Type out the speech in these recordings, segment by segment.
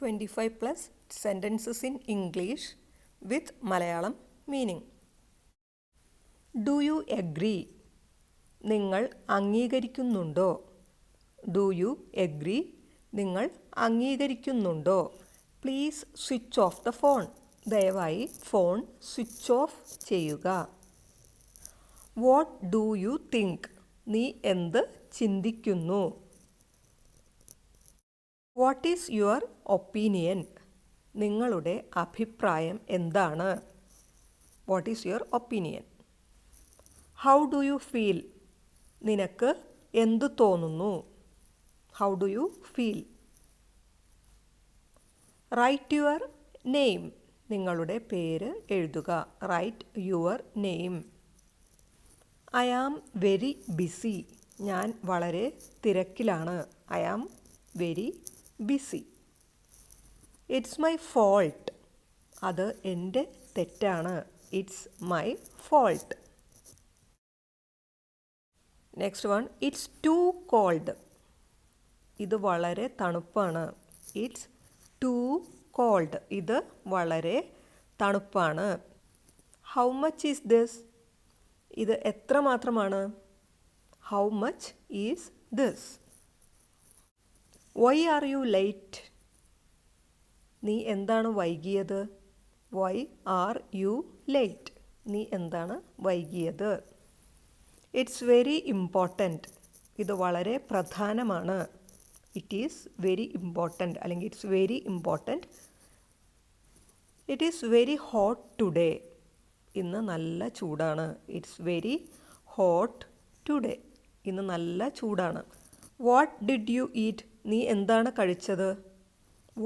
25 plus sentences in English with Malayalam meaning. Do you agree? നിങ്ങൾ അംഗീകരിക്കുന്നുണ്ടോ? Do you agree? നിങ്ങൾ അംഗീകരിക്കുന്നുണ്ടോ? Please switch off the phone. ദയവായി phone switch off ചെയ്യുക. What do you think? നീ എന്ത് ചിന്തിക്കുന്നു? What is your opinion? നിങ്ങളുടെ അഭിപ്രായം എന്താണ്? What is your opinion? How do you feel? നിനക്ക് എന്തു തോന്നുന്നു? How do you feel? Write your name. നിങ്ങളുടെ പേര് എഴുതുക. Write your name. I am very busy. ഞാൻ വളരെ തിരക്കിലാണ്. I am very busy. It's my fault. അത് എൻ്റെ തെറ്റാണ്. It's my fault. Next one. It's too cold. ഇത് വളരെ തണുപ്പാണ്. It's too cold. ഇത് വളരെ തണുപ്പാണ്. How much is this? ഇത് എത്ര മാത്രമാണ്? How much is this? Why are you late? നീ എന്താണ് വൈകിയത്? Why are you late? നീ എന്താണ് വൈകിയത്? It's very important. ഇത് വളരെ പ്രധാനമാണ്. It is very important അല്ലെങ്കിൽ it's very important. It is very hot today. ഇന്ന് നല്ല ചൂടാണ്. It's very hot today. ഇന്ന് നല്ല ചൂടാണ്. What did you eat? നീ എന്താണ് കഴിച്ചത്?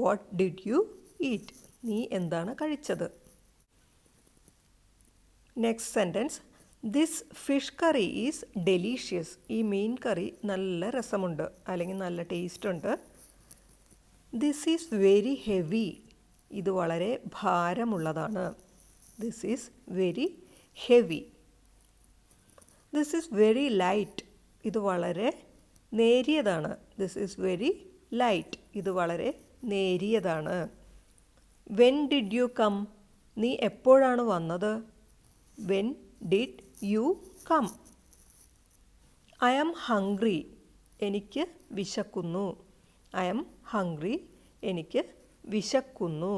What did you eat? നീ എന്താണ് കഴിച്ചത്? Next sentence. This fish curry is delicious. ഈ മീൻ കറി നല്ല രസമുണ്ട് അല്ലെങ്കിൽ നല്ല ടേസ്റ്റ് ഉണ്ട്. This is very heavy. ഇത് വളരെ ഭാരമുള്ളതാണ്. This is very heavy. This is very light. ഇത് വളരെ നേരിയതാണ്. This is very light. ഇത് വളരെ നേരിയതാണ്. When did you come? നീ എപ്പോഴാണ് വന്നത്? When did you come? I am hungry. എനിക്ക് വിശക്കുന്നു. I am hungry. എനിക്ക് വിശക്കുന്നു.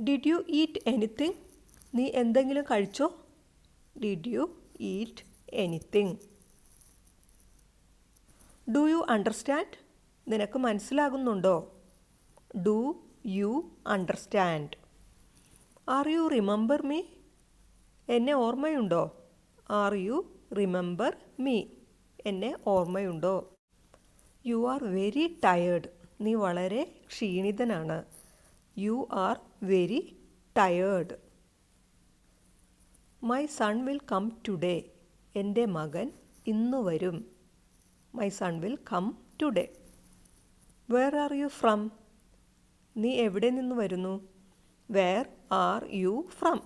Did you eat anything? നീ എന്തെങ്കിലും കഴിച്ചോ? Did you eat anything? Do you understand? നിനക്ക് മനസ്സിലാകുന്നുണ്ടോ? Do you understand? Are you remember me? എന്നെ ഓർമ്മയുണ്ടോ? Are you remember me? എന്നെ ഓർമ്മയുണ്ടോ? You are very tired. നീ വളരെ ക്ഷീണിതനാണ്. You are very tired. My son will come today. എൻ്റെ മകൻ ഇന്ന് വരും. My son will come today. Where are you from? നീ എവിടെ നിന്ന് വരുന്നു? Where are you from?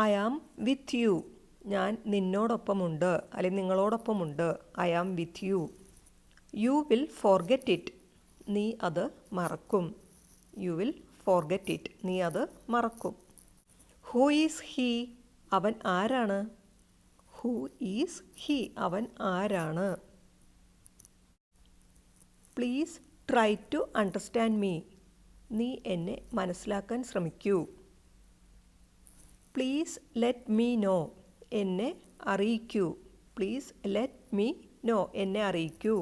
I am with you. ഞാൻ നിന്നോടൊപ്പമുണ്ട് അല്ലെങ്കിൽ നിങ്ങളോടൊപ്പമുണ്ട്. I am with you. You will forget it. നീ അത് മറക്കും. You will forget it. നീ അത് മറക്കും. Who is he? അവൻ ആരാണ്? Who is he? അവൻ ആരാണ്? Please try to understand me. നീ എന്നെ മനസ്സിലാക്കാൻ ശ്രമിക്കൂ. Please let me know. എന്നെ അറിയിക്കൂ. Please let me know. എന്നെ അറിയിക്കൂ.